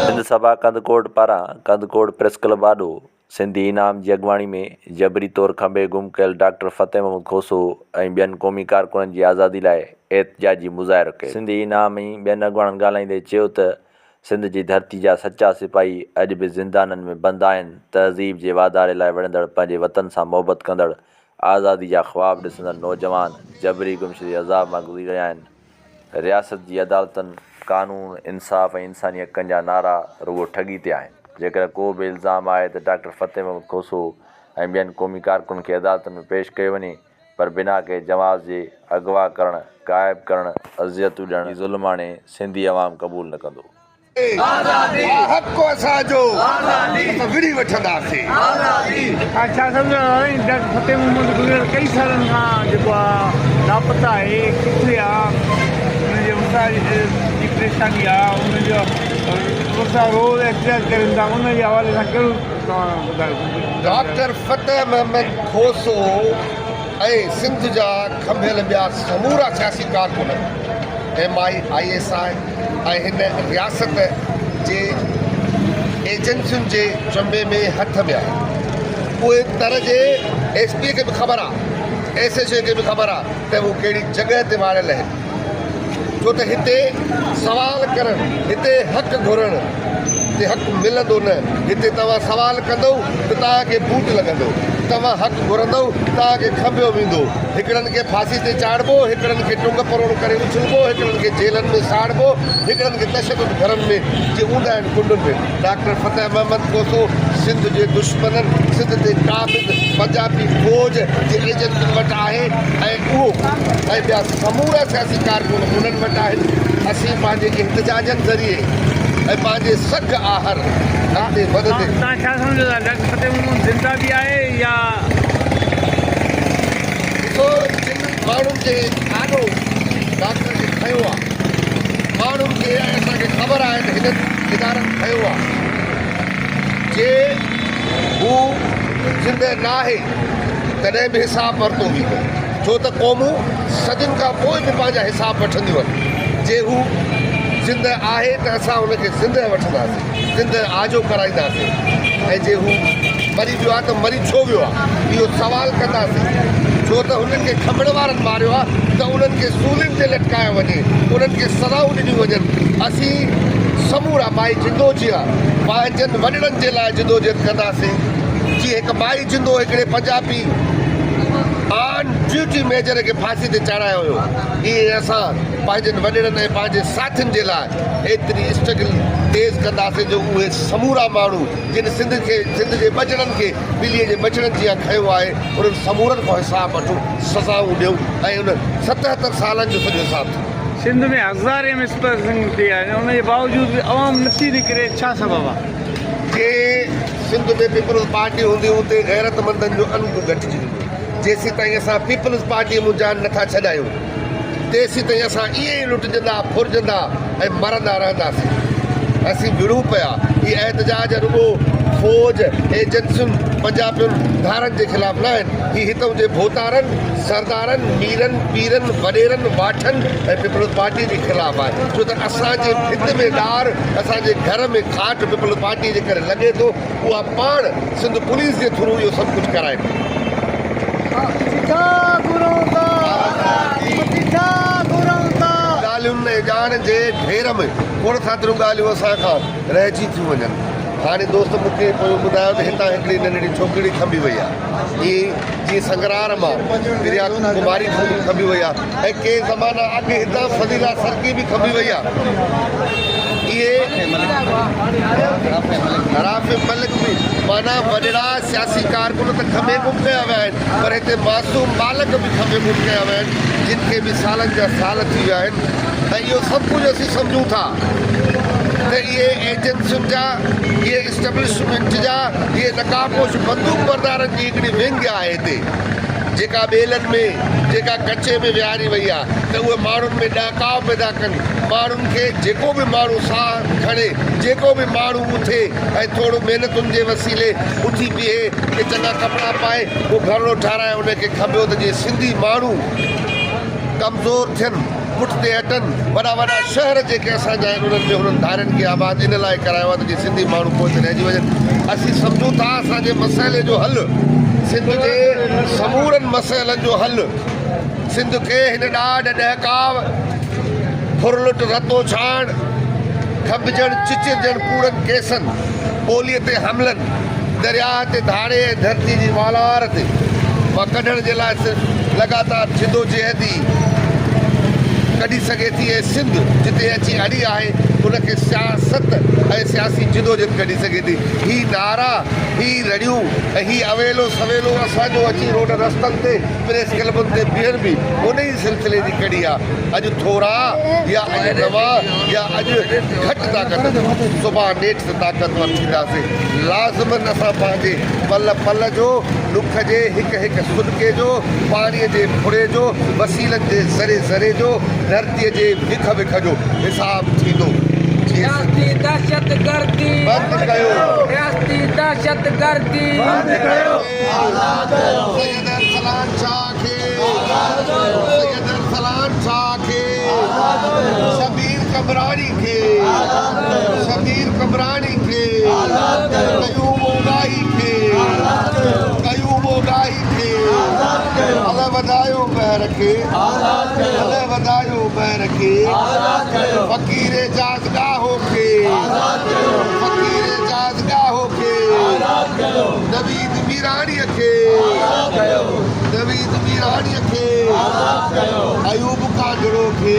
सिंध सभा कंदकोट पारां Kandhkot press club आॾो Sindhi इनाम जी अॻवाणी में जबरी तौर खंबे गुम कयल डॉक्टर फतेह महमूद खोसो ऐं ॿियनि क़ौमी कारकुननि जी आज़ादी लाइ एहतजाजी मुज़ाहिरो कयो। सिंधी इनाम ऐं ॿियनि अॻवाणनि ॻाल्हाईंदे चयो त सिंध जी धरती जा सचा सिपाही अॼु बि ज़िंदाननि में बंदि आहिनि। तहज़ीब जे वाधारे लाइ विढ़ंदड़ पंहिंजे वतन सां मोहबत कंदड़ आज़ादी जा ख़्वाब ॾिसंदड़ नौजवान जबरी गुमशुदगी अज़ाब मां गुज़री रहिया आहिनि। रियासत जी अदालतनि कानून इंसाफ़ ऐं इंसानी हक़नि जा नारा रुॻो ठगी ते आहिनि। जेकर को बि इल्ज़ाम आहे त डॉक्टर फतेह महमूद खोसो ऐं ॿियनि क़ौमी कारकुननि खे अदालतुनि में पेश कयो वञे पर बिना के जवाज़ जे अगवा करणु ग़ाइबु करणु अज़ियतूं ॾियणु ज़ुल्माणे सिंधी अवाम क़बूल न कंदो। विड़ी वठंदासीं। छा सम्झो डॉक्टर फतेह महमूद गुज़िरियल कई सालनि खां जेको आहे लापता आहे, किथे आहे, हुनजे जी परेशानी आहे, हुनजो रोज़ एहतिजाज करनि था, उनजे हवाले सां कहिड़ो तव्हां ॿुधायो? डॉक्टर फतेह महमूद खोसो ऐं सिंध जा खंभियल ॿिया समूरा सियासी कारकुन MIISI ऐं हिन रियासत जे एजेंसियुनि जे चंबे में हथ में आहे। उहे तरह जे SP खे बि ख़बर आहे, SHA खे बि ख़बर आहे त उहे कहिड़ी जॻह ते वारियल आहिनि। छो त हिते सवाल करणु, हिते हक़ घुरणु ते हक़ मिलंदो न। हिते तव्हां सवाल कंदो त तव्हांखे बूट लॻंदो, तव्हां हक़ घुरंदो तव्हांखे खंबियो वेंदो। हिकिड़नि खे फांसी ते चाढ़िबो, हिकिड़नि खे टुंग परोड़ करे उछलबो, हिकिड़नि खे जेलनि में साड़बो, हिकिड़नि खे तशदुद घरनि में जे हूंदा आहिनि कुंडुनि में। डॉक्टर फतेह महमूद खोसो सिंध जे दुश्मननि, सिंध ते काबिज़ पंजाबी फ़ौज जे एजेंटनि वटि आहे ऐं उहो ऐं ॿिया समूरा सियासी कारकुन उन्हनि वटि आहिनि। असीं पंहिंजे एहतजाजनि ज़रिए ऐं पंहिंजे सख आहर अॻिते वधंदे। तव्हां छा सम्झो था, डॉक्टर फतेह महमूद ज़िंदा बि आहे या? ॾिसो, जिन माण्हुनि जे ॾाढो डॉक्टर खे खंयो आहे, माण्हुनि खे असांखे ख़बर आहे त हिननि इदारनि खंयो आहे। जे हू ज़िंदह न आहे तॾहिं बि हिसाब वरितो वेंदो, छो त क़ौमूं सदियुनि खां पोइ बि पंहिंजा हिसाब वठंदियूं आहिनि। जे हू ज़िंदह आहे त असां हुनखे ज़िंदह वठंदासीं, ज़िंदह आजो कराईंदासीं। ऐं जे हू मरी वियो आहे त मरी छो वियो आहे इहो सवाल कंदासीं। छो त हुननि खे खमण वारनि मारियो आहे त उन्हनि खे सूलियुनि ते लटकायो वञे, उन्हनि खे सज़ाऊं ॾिनियूं वञनि। असीं समूरा माई जिंदो जी आहे पंहिंजनि वॾड़नि जे लाइ जिदोजहद कंदासीं। जीअं हिकु माई जिंदो हिकिड़े पंजाबी ऑन ड्यूटी मेजर खे फांसी ते चाढ़ायो हुयो, ईअं असां पंहिंजनि वॾड़नि ऐं पंहिंजे साथियुनि जे लाइ एतिरी स्ट्रगल तेज़ कंदासीं जो उहे समूरा माण्हू जिन सिंध जे बचड़नि खे ॿिलीअ जे बचड़नि जीअं खंयो आहे, उन्हनि समूरनि खां हिसाब वठूं, सज़ाऊं ॾियूं ऐं उन 77 सालनि जो सॼो हिसाब थियो। सिंध में हज़ारे मिसपरसिंग थी आहे, उनजे बावजूदि बि अवाम नथी निकिरे, छा सबबु आहे? जे सिंध में पीपल्स पार्टी हूंदी हुते गैरतमंदनि जो अंग घटिजी वेंदो। जेसीं ताईं असां पीपल्स पार्टीअ मूं जान नथा छॾायूं तेसीं ताईं असां ईअं ई लुटजंदा, फुरजंदा ऐं मरंदा रहंदासीं। असीं विड़ूं पिया। इहे एहतजाज रुॻो फ़ौज एजेंसियुनि पंजाबियुनि धारनि जे ख़िलाफ़ न आहिनि। ही हितां जे भोतारनि, सरदारनि, मीरनि, पीरनि, वॾेरनि, वाठनि ऐं पीपल्स पार्टी जे ख़िलाफ़ आहे। छो त असांजे भित में ॾार, असांजे घर में खाट पीपल्स पार्टी जे करे लॻे थो, उहा पाण सिंध पुलिस जे थ्रू इहो सभु कुझु कराए थी। ॻाल्हियुनि ऐं ॼाण जे ढेर में खोड़ खातिरियूं ॻाल्हियूं असां खां रहिजी थियूं वञनि। हाणे दोस्त मूंखे पोइ ॿुधायो त हितां हिकिड़ी नंढड़ी छोकिरी खंबी वई आहे। इहे जीअं संगरार मां प्रिया कुमारी खंबी वई आहे ऐं के ज़माना अॻु हितां फज़ीला सरकी बि खंबी वई आहे। इहे राफ़े मलिक बि माना वॾड़ा सियासी कारकुन त खंबे गुम कया विया आहिनि, पर हिते मासूम बालक बि खंबे गुम कया विया आहिनि, जिन खे बि सालनि जा साल थी विया आहिनि। ऐं इहो सभु कुझु असीं सम्झूं था त इहे एजेंसियुनि जा, इहे इस्टेब्लिशमेंट जा, इहे नकाबपोश बंदूक बरदारनि जी हिकिड़ी विंग आहे हिते। जेका ॿेलनि में जेका कचे में विहारी वई आहे त उहे माण्हुनि में ॾहकाव पैदा कनि, माण्हुनि खे जेको बि माण्हू साह खणे, जेको बि माण्हू उथे ऐं थोरो महिनतुनि जे वसीले उथी बीहे के चङा कपिड़ा पाए उहो घरणो ठाराए उनखे खपियो त जीअं सिंधी माण्हू कमज़ोर थियनि, पुठिते हटनि, वॾा वॾा शहर जेके असांजा आहिनि उन्हनि में हुननि धारनि खे आबाद इन लाइ करायो आहे त जीअं सिंधी माण्हू पोइ रहिजी वञनि। असीं सम्झूं था असांजे मसइले जो हल, सिंध जे समूरनि मसइलनि जो हल, सिंध खे हिन ॾाढ ॾहकाव, फुरलुट रतो छाण, खंभिजण चिचिरजण कूड़नि केसनि, ॿोलीअ ते हमलनि, दरिया ते धाड़े धरती जी वालार ते मां कढण जे लाइ लॻातार जिदोजहदी कढी सघे थी। ऐं सिंध जिते अची अड़ी आहे उनखे सियासत ऐं सियासी जिदोजहद कढी सघे थी। ही नारा, ही रड़ियूं ऐं ही अवेलो सवेलो असांजो अची रोड रस्तनि ते प्रेस क्लबुनि ते बीहण बि उन ई सिलसिले जी कड़ी आहे। अॼु थोरा या अॼु नवा या अॼु घटि ताक़त, सुभाणे नेठ ताक़तवर थींदासीं। लाज़िमन असां पंहिंजे पल पल जो, ॾुख जे हिकु हिकु सुॾके जो, पाणीअ जे फुड़े जो, वसीलनि जे ज़रे ज़रे जो, धरतीअ जे विख विख जो हिसाब थींदो। सियासी दहशतगर्दी बंदि कयो, सियासी दहशतगर्दी बंदि कयो, सैयद अरसलान शाह खे, सैयद अरसलान शाह खे, शबीर कमरानी खे, शबीर कमरानी खे, कयूम ओगाही खे, कयूम ओगाही खे, अलाह वधायो महर खे, अलाह वधायो महर खे, फ़कीर जाज़गाहो खे, फ़कीर जाज़गाहो खे, नवीद मीराणीअ खे, नवीद मीराणीअ खे, अयूब कांजड़ो खे,